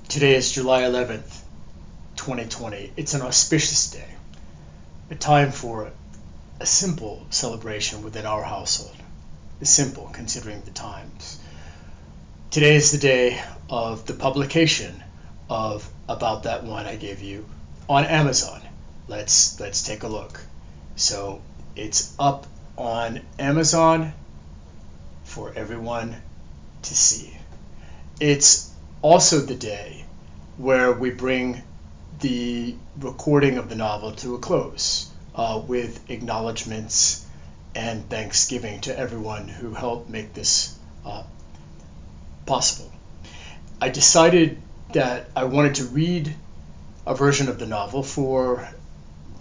Today is July 11th, 2020. It's an auspicious day, a time for a simple celebration within our household. It's simple considering the times. Today is the day of the publication of About That Wine I Gave You on Amazon. Let's take a look. So it's up on Amazon for everyone to see. It's also the day where we bring the recording of the novel to a close with acknowledgements and thanksgiving to everyone who helped make this possible. I decided that I wanted to read a version of the novel for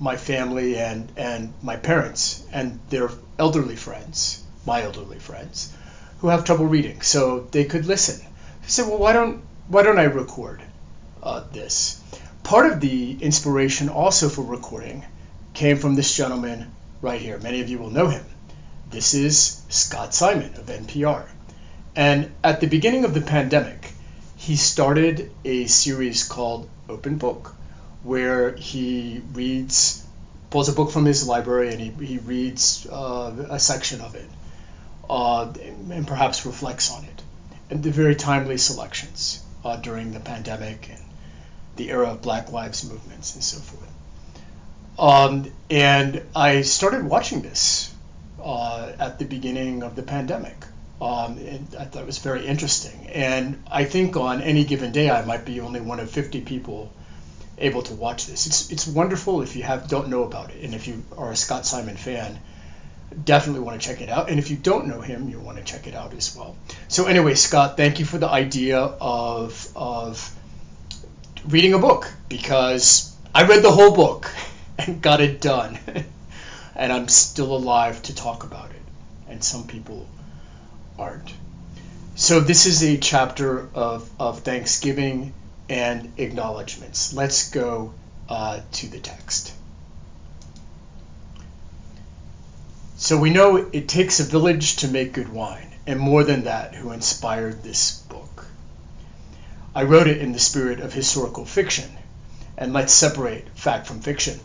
my family and my parents and their elderly friends, my elderly friends, who have trouble reading, so they could listen. I said, well, why don't I record this? Part of the inspiration also for recording came from this gentleman right here. Many of you will know him. This is Scott Simon of NPR. And at the beginning of the pandemic, he started a series called Open Book, where he pulls a book from his library and he reads a section of it and perhaps reflects on it. And the very timely selections during the pandemic and the era of Black Lives movements and so forth. And I started watching this at the beginning of the pandemic. And I thought it was very interesting. And I think on any given day, I might be only one of 50 people able to watch this. It's wonderful if you don't know about it. And if you are a Scott Simon fan, definitely want to check it out. And if you don't know him, you'll want to check it out as well. So anyway, Scott, thank you for the idea of reading a book, because I read the whole book and got it done. And I'm still alive to talk about it. And some people aren't. So this is a chapter of Thanksgiving and acknowledgements. Let's go to the text. So we know it takes a village to make good wine, and more than that, who inspired this book. I wrote it in the spirit of historical fiction, and let's separate fact from fiction.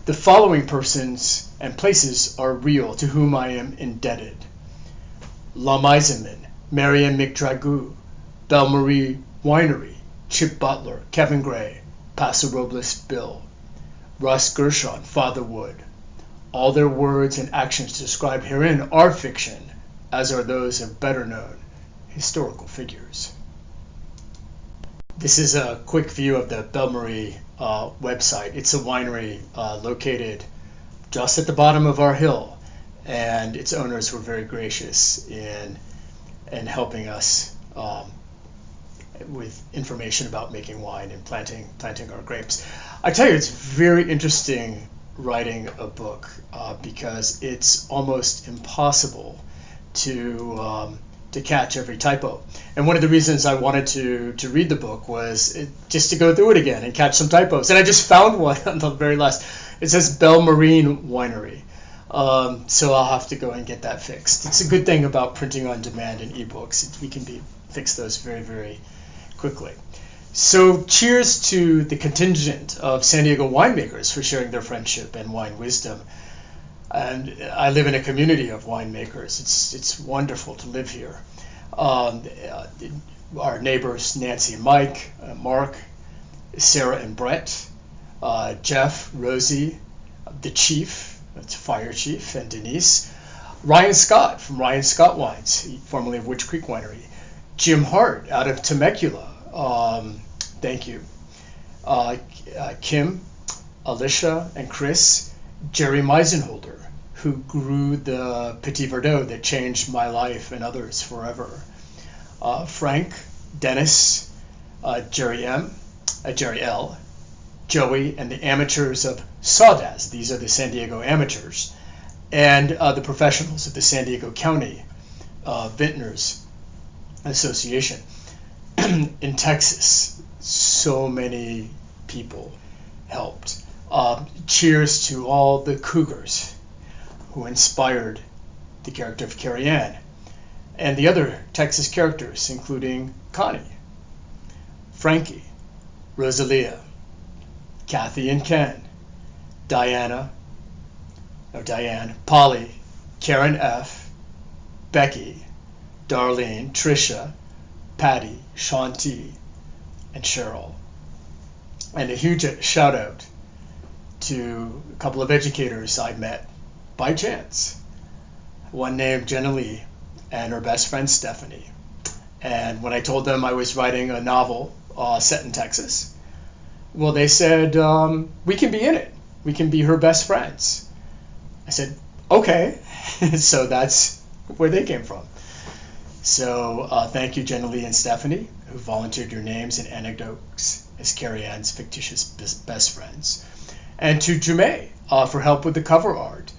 The following persons and places are real, to whom I am indebted: Lum Eisenman, Mary and Mick Dragoo, Belle Marie Winery, Chip Butler, Kevin Gray, Paso Robles Bill, Russ Gershon, Father Wood. All their words and actions described herein are fiction, as are those of better-known historical figures. This is a quick view of the Belle Marie website. It's a winery located just at the bottom of our hill, and its owners were very gracious in helping us with information about making wine and planting our grapes. I tell you, it's very interesting writing a book because it's almost impossible to catch every typo. And one of the reasons I wanted to read the book was just to go through it again and catch some typos. And I just found one on the very last. It says Belle Marie Winery. So I'll have to go and get that fixed. It's a good thing about printing on demand and ebooks. We can fix those very, very quickly. So cheers to the contingent of San Diego winemakers for sharing their friendship and wine wisdom. And I live in a community of winemakers. It's wonderful to live here. Our neighbors, Nancy and Mike, Mark, Sarah and Brett, Jeff, Rosie, the Chief, that's Fire Chief, and Denise, Ryan Scott from Ryan Scott Wines, formerly of Witch Creek Winery, Jim Hart out of Temecula, thank you, Kim, Alysha and Chris, Jerry Meisenholder, who grew the Petit Verdot that changed my life and others forever, Frank, Dennis, Jerry M, Jerry L, Joey, and the amateurs of SDAWS. These are the San Diego amateurs, and the professionals of the San Diego County Vintners Association. In Texas, so many people helped. Cheers to all the cougars who inspired the character of Carrie Ann and the other Texas characters, including Connie, Frankie, Rosalia, Kathy and Ken, Diane, Polly, Karen F., Becky, Darlene, Tricia, Patty, Sean T., and Cheryl. And a huge shout out to a couple of educators I met by chance. One named Jenna Lee and her best friend Stephanie. And when I told them I was writing a novel set in Texas, well, they said, we can be in it. We can be her best friends. I said, okay. So that's where they came from. So thank you, Jenna Lee and Stephanie, who volunteered your names and anecdotes as Carrie Ann's fictitious best friends. And to Jume for help with the cover art.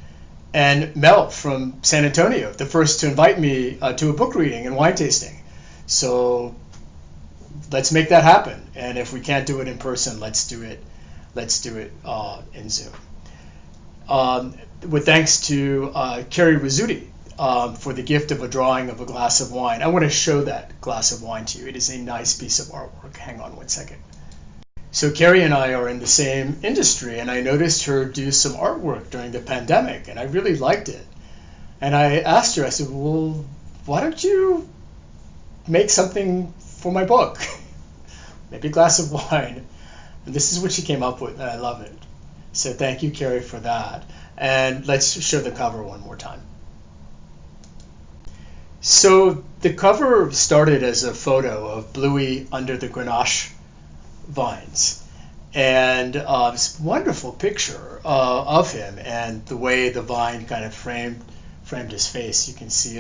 And Mel from San Antonio, the first to invite me to a book reading and wine tasting. So let's make that happen. And if we can't do it in person, let's do it in Zoom. With thanks to Carrie Rizzuti for the gift of a drawing of a glass of wine. I want to show that glass of wine to you. It is a nice piece of artwork. Hang on one second. So Carrie and I are in the same industry, and I noticed her do some artwork during the pandemic, and I really liked it. And I asked her, I said, well, why don't you make something for my book? Maybe a glass of wine. And this is what she came up with, and I love it. So thank you, Carrie, for that. And let's show the cover one more time. So the cover started as a photo of Bluey under the Grenache vines, and this wonderful picture of him and the way the vine kind of framed his face. You can see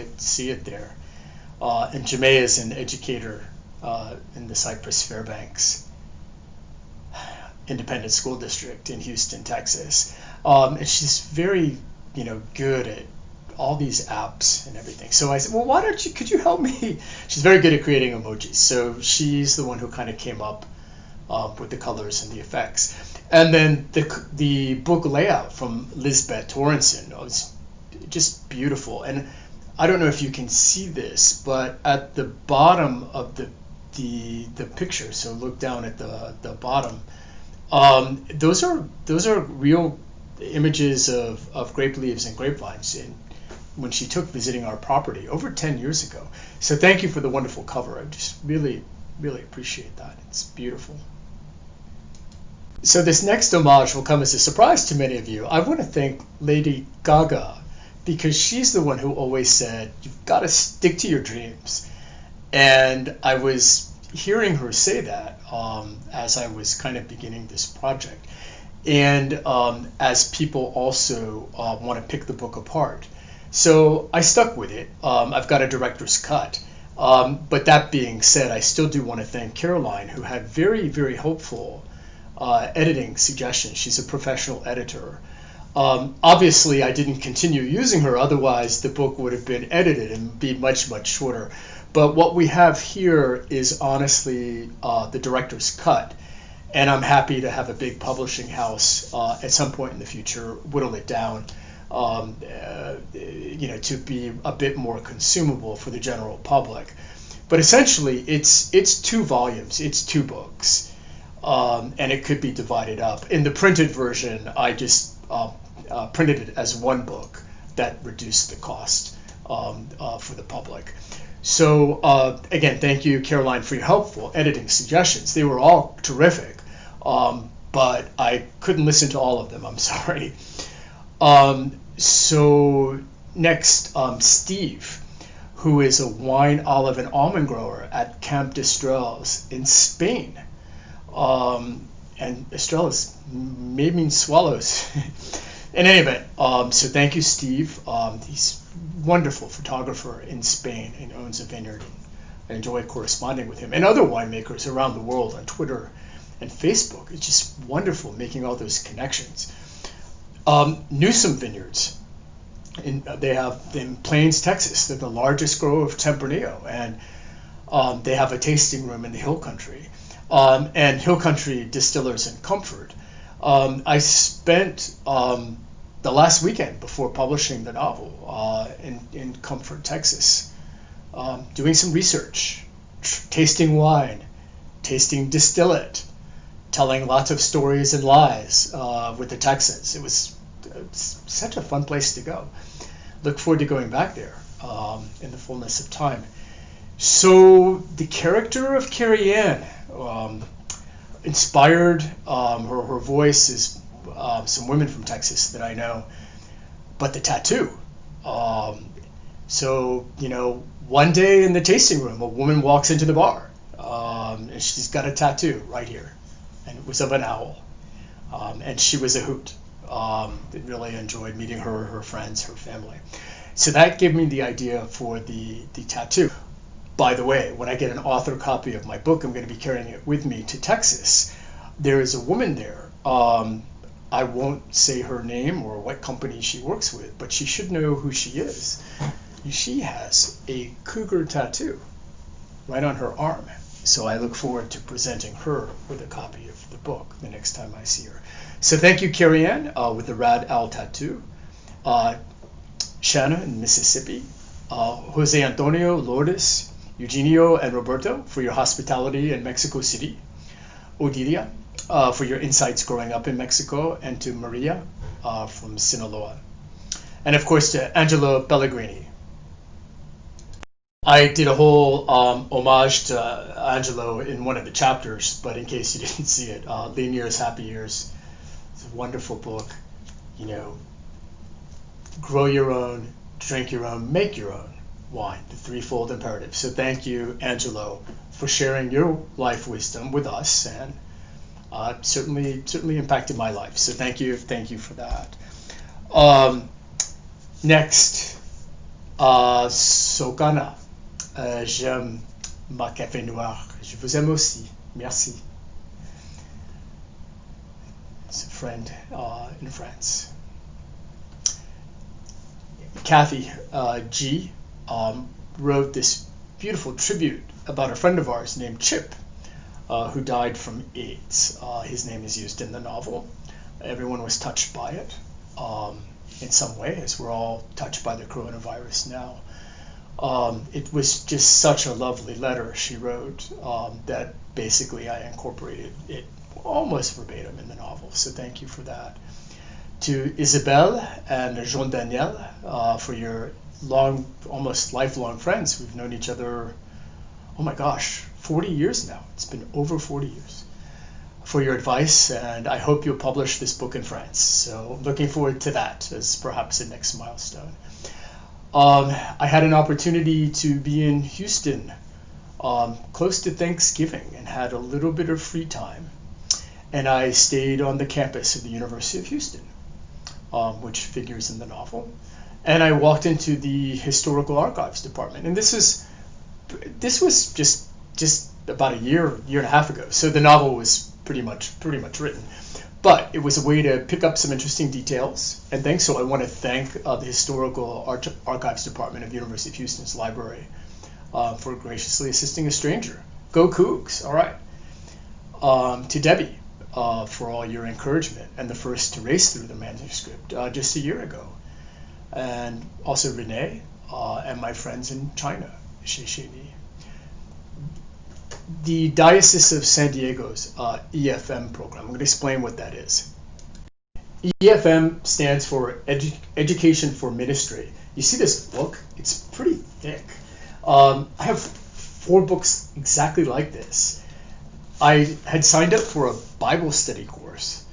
it there. And Jume is an educator in the Cypress Fairbanks Independent School District in Houston, Texas, and she's very good at all these apps and everything. So I said, well, could you help me? She's very good at creating emojis, so she's the one who kind of came up with the colors and the effects. And then the book layout from Lisbeth Torrenson was just beautiful. And I don't know if you can see this, but at the bottom of the picture, so look down at the bottom, those are real images of grape leaves and grapevines when she took visiting our property over 10 years ago. So thank you for the wonderful cover. I just really appreciate that. It's beautiful. So this next homage will come as a surprise to many of you. I want to thank Lady Gaga, because she's the one who always said, you've got to stick to your dreams. And I was hearing her say that as I was kind of beginning this project. And as people also want to pick the book apart. So I stuck with it. I've got a director's cut. But that being said, I still do want to thank Caroline, who had very, very helpful editing suggestions. She's a professional editor. Obviously, I didn't continue using her, otherwise the book would have been edited and be much, much shorter. But what we have here is honestly the director's cut. And I'm happy to have a big publishing house at some point in the future whittle it down to be a bit more consumable for the general public. But essentially, it's 2 volumes, it's 2 books. And it could be divided up. In the printed version, I just printed it as 1 book. That reduced the cost for the public. So again, thank you, Caroline, for your helpful editing suggestions. They were all terrific, but I couldn't listen to all of them. I'm sorry. So next, Steve, who is a wine, olive, and almond grower at Camp d'Estrelles in Spain. And Estrelles may mean swallows. In any event, so thank you, Steve. He's a wonderful photographer in Spain and owns a vineyard. I enjoy corresponding with him and other winemakers around the world on Twitter and Facebook. It's just wonderful making all those connections. Newsom Vineyards, they have in Plains, Texas. They're the largest grower of Tempranillo, and they have a tasting room in the Hill Country. And Hill Country Distillers in Comfort. I spent the last weekend before publishing the novel in Comfort, Texas, doing some research, tasting wine, tasting distillate, telling lots of stories and lies with the Texans. It was such a fun place to go. Look forward to going back there in the fullness of time. So the character of Carrie Ann, inspired, her voice is some women from Texas that I know, but the tattoo. So, one day in the tasting room, a woman walks into the bar, and she's got a tattoo right here, and it was of an owl, and she was a hoot. Really enjoyed meeting her friends, her family. So that gave me the idea for the tattoo. By the way, when I get an author copy of my book, I'm going to be carrying it with me to Texas. There is a woman there. I won't say her name or what company she works with, but she should know who she is. She has a cougar tattoo right on her arm. So I look forward to presenting her with a copy of the book the next time I see her. So thank you, Carrie Ann, with the Rad Owl tattoo. Shanna in Mississippi. Jose Antonio, Lourdes, Eugenio, and Roberto for your hospitality in Mexico City. Odilia, for your insights growing up in Mexico, and to Maria from Sinaloa. And of course to Angelo Pellegrini. I did a whole homage to Angelo in one of the chapters, but in case you didn't see it, Lean Years, Happy Years. It's a wonderful book. Grow your own, drink your own, make your own wine, the threefold imperative. So thank you, Angelo, for sharing your life wisdom with us, and certainly impacted my life. So thank you for that. Next, Sokana. J'aime ma café noir. Je vous aime aussi. Merci. It's a friend in France. Kathy G. Wrote this beautiful tribute about a friend of ours named Chip, who died from AIDS. His name is used in the novel. Everyone was touched by it in some way, as we're all touched by the coronavirus now. It was just such a lovely letter she wrote that basically I incorporated it almost verbatim in the novel. So thank you for that. To Isabelle and Jean Daniel for your almost lifelong friends. We've known each other, 40 years now. It's been over 40 years. For your advice, and I hope you'll publish this book in France. So looking forward to that as perhaps the next milestone. I had an opportunity to be in Houston close to Thanksgiving and had a little bit of free time. And I stayed on the campus of the University of Houston, which figures in the novel. And I walked into the Historical Archives department. And this was just about a year and a half ago. So the novel was pretty much written. But it was a way to pick up some interesting details and things. So I want to thank the Historical Archives Department of University of Houston's library for graciously assisting a stranger. Go Cougs! All right. To Debbie for all your encouragement and the first to race through the manuscript just a year ago. And also Renee and my friends in China, Shishini. The Diocese of San Diego's EFM program. I'm going to explain what that is. EFM stands for Education for Ministry. You see this book? It's pretty thick. I have 4 books exactly like this. I had signed up for a Bible study course.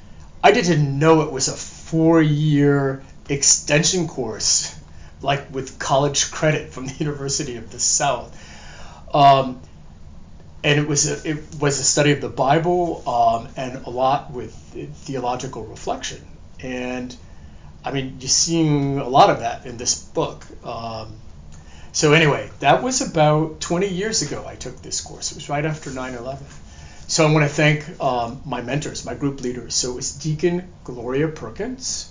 I didn't know it was a 4-year extension course, like with college credit from the University of the South. And it was a study of the Bible and a lot with theological reflection. And I mean, you're seeing a lot of that in this book. So anyway, that was about 20 years ago I took this course. It was right after 9/11. So I want to thank my mentors, my group leaders. So it was Deacon Gloria Perkins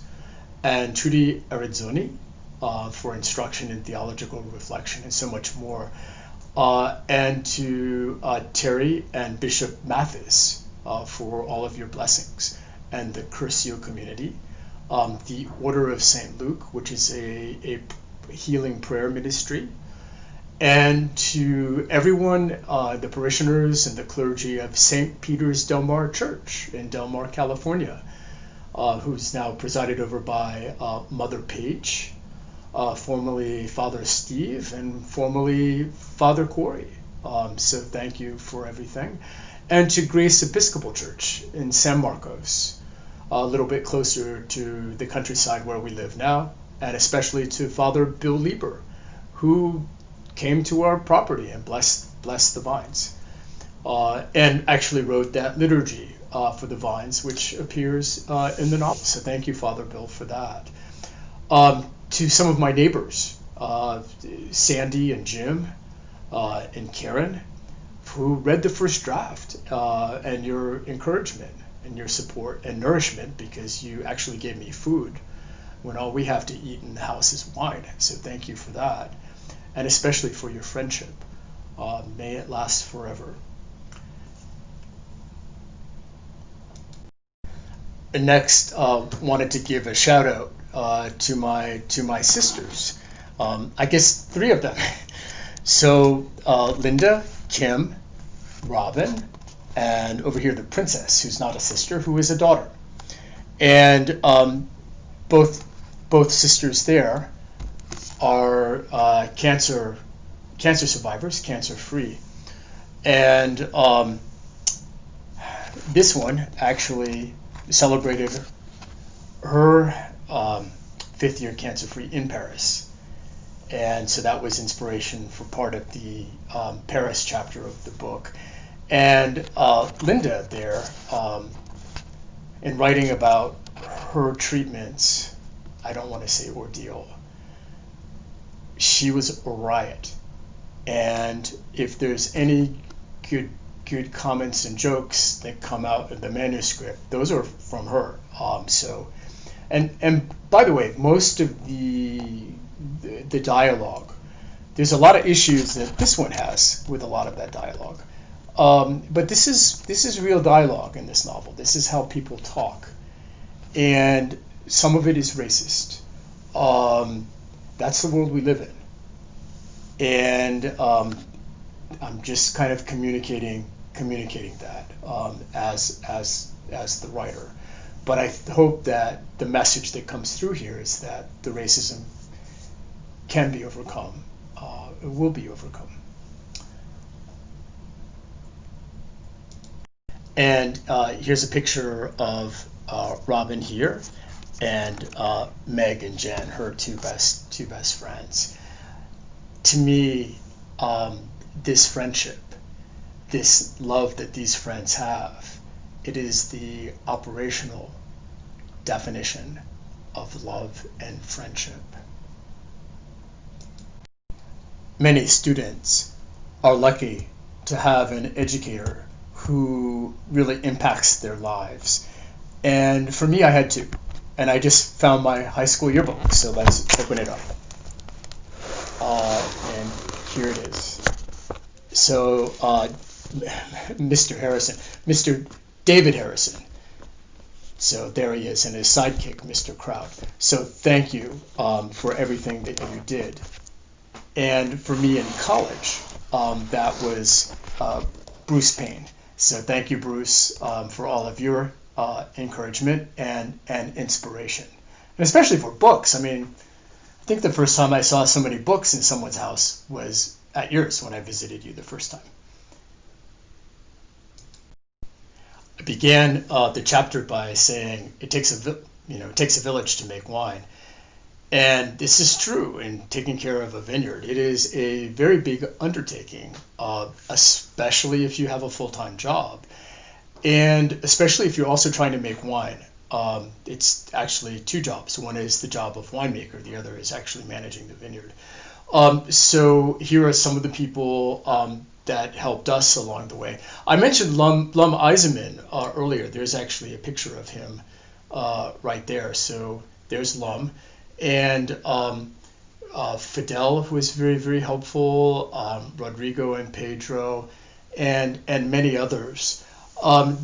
and Trudy Arizzoni for instruction in theological reflection and so much more. And to Terry and Bishop Mathis for all of your blessings, and the Curcio community, the Order of St. Luke, which is a healing prayer ministry, and to everyone, the parishioners and the clergy of St. Peter's Del Mar Church in Del Mar, California, who's now presided over by Mother Paige, formerly Father Steve, and formerly Father Corey. So thank you for everything. And to Grace Episcopal Church in San Marcos, a little bit closer to the countryside where we live now, and especially to Father Bill Lieber, who came to our property and blessed the vines, and actually wrote that liturgy for the vines, which appears in the novel. So thank you, Father Bill, for that. To some of my neighbors, Sandy and Jim and Karen, who read the first draft, and your encouragement and your support and nourishment, because you actually gave me food when all we have to eat in the house is wine. So thank you for that, and especially for your friendship. May it last forever. And next, wanted to give a shout out to my sisters. I guess 3 of them. So Linda, Kim, Robin, and over here the princess, who's not a sister, who is a daughter. And both sisters there are cancer survivors, cancer free. And this one actually celebrated her 5th year cancer free in Paris. And so that was inspiration for part of the Paris chapter of the book. And Linda there, in writing about her treatments, I don't want to say ordeal, she was a riot. And if there's any good comments and jokes that come out of the manuscript, those are from her. And by the way, most of the dialogue, there's a lot of issues that this one has with a lot of that dialogue, but this is real dialogue in this novel. This is how people talk, and some of it is racist. That's the world we live in, and I'm just kind of communicating that as the writer. But I hope that the message that comes through here is that the racism can be overcome. It will be overcome. And here's a picture of Robin here, and Meg and Jen, her two best friends. To me, this friendship, this love that these friends have, it is the operational definition of love and friendship. Many students are lucky to have an educator who really impacts their lives. And for me, I had two. And I just found my high school yearbook, so let's open it up. And here it is. So Mr. David Harrison. So there he is, and his sidekick, Mr. Kraut. So thank you for everything that you did. And for me in college, that was Bruce Payne. So thank you, Bruce, for all of your encouragement and inspiration. And especially for books. I mean, I think the first time I saw so many books in someone's house was at yours when I visited you the first time. I began the chapter by saying it takes a village to make wine. And this is true in taking care of a vineyard. It is a very big undertaking, especially if you have a full-time job. And especially if you're also trying to make wine. It's actually 2 jobs. One is the job of winemaker. The other is actually managing the vineyard. So here are some of the people that helped us along the way. I mentioned Lum Eisenman earlier. There's actually a picture of him right there. So there's Lum. And Fidel, who was very, very helpful, Rodrigo and Pedro, and many others.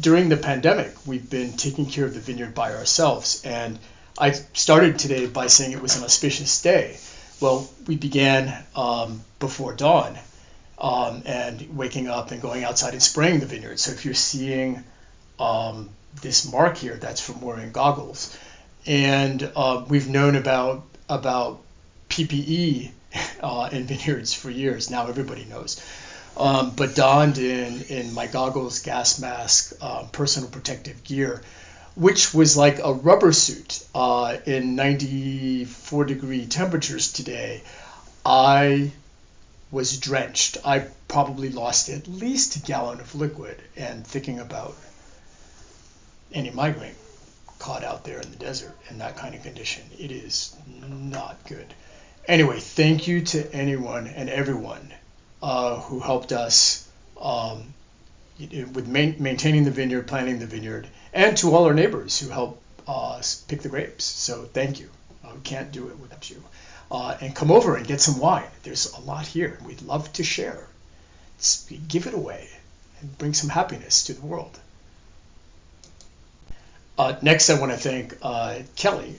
During the pandemic, we've been taking care of the vineyard by ourselves. And I started today by saying it was an auspicious day, Well, we began before dawn, and waking up and going outside and spraying the vineyard. So if you're seeing this mark here, that's from wearing goggles. And we've known about PPE in vineyards for years. Now everybody knows. But donned in my goggles, gas mask, personal protective gear, which was like a rubber suit in 94-degree temperatures today. I was drenched. I probably lost at least a gallon of liquid, and thinking about any migraine caught out there in the desert in that kind of condition, it is not good. Anyway, thank you to anyone and everyone who helped us with maintaining the vineyard, planting the vineyard, and to all our neighbors who helped us pick the grapes. So thank you. We can't do it without you. And come over and get some wine. There's a lot here. We'd love to share. Give it away and bring some happiness to the world. Next, I want to thank Kelly,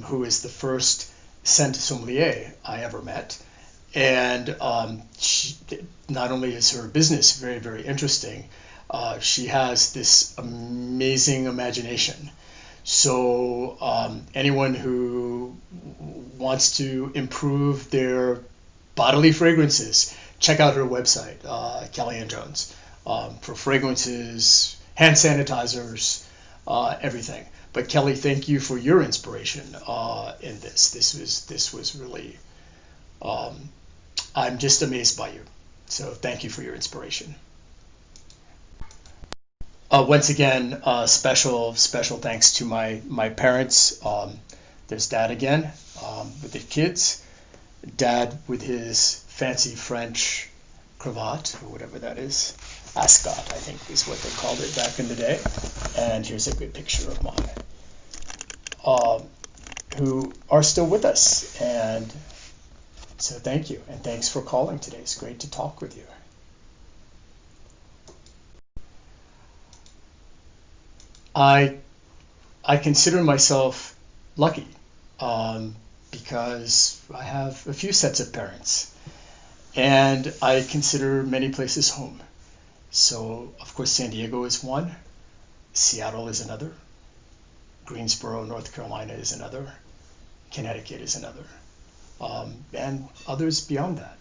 who is the first scent sommelier I ever met. And she, not only is her business very, very interesting, she has this amazing imagination. So anyone who wants to improve their bodily fragrances, check out her website, Kelly and Jones, for fragrances, hand sanitizers, everything. But Kelly, thank you for your inspiration in this. This was really, I'm just amazed by you. So thank you for your inspiration. Once again, special thanks to my parents. There's Dad again with the kids. Dad with his fancy French cravat, or whatever that is. Ascot, I think, is what they called it back in the day. And here's a good picture of mine. Who are still with us. And so thank you. And thanks for calling today. It's great to talk with you. I consider myself lucky because I have a few sets of parents, and I consider many places home. So, of course, San Diego is one, Seattle is another, Greensboro, North Carolina is another, Connecticut is another, and others beyond that.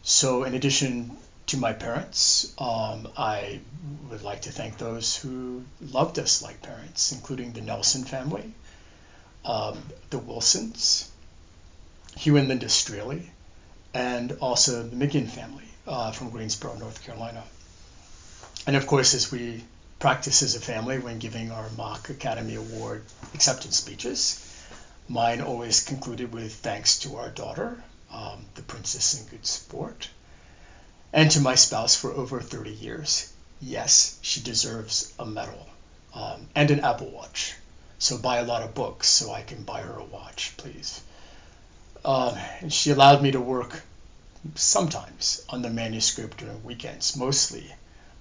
So, in addition to my parents, I would like to thank those who loved us like parents, including the Nelson family, the Wilsons, Hugh and Linda Straley, and also the McGinn family from Greensboro, North Carolina. And of course, as we practice as a family when giving our mock Academy Award acceptance speeches, mine always concluded with thanks to our daughter, the Princess in Good Sport, and to my spouse for over 30 years. Yes, she deserves a medal and an Apple Watch. So buy a lot of books so I can buy her a watch, please. And she allowed me to work sometimes on the manuscript during weekends. Mostly,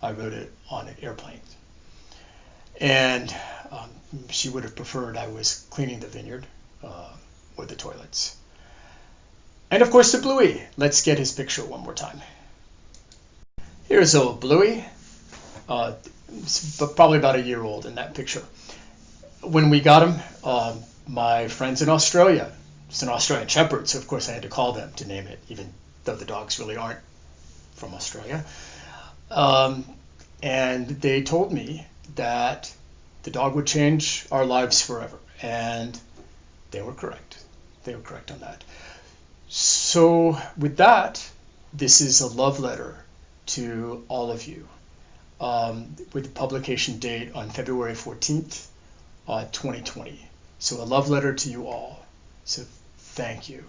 I wrote it on an airplane. And she would have preferred I was cleaning the vineyard or the toilets. And of course, the Bluey. Let's get his picture one more time. Here's old Bluey, probably about a year old in that picture. When we got him, my friends in Australia, it's an Australian Shepherd, so of course I had to call them to name it, even though the dogs really aren't from Australia. And they told me that the dog would change our lives forever, and they were correct. They were correct on that. So with that, this is a love letter to all of you, with the publication date on February 14th, 2020. So a love letter to you all. So thank you.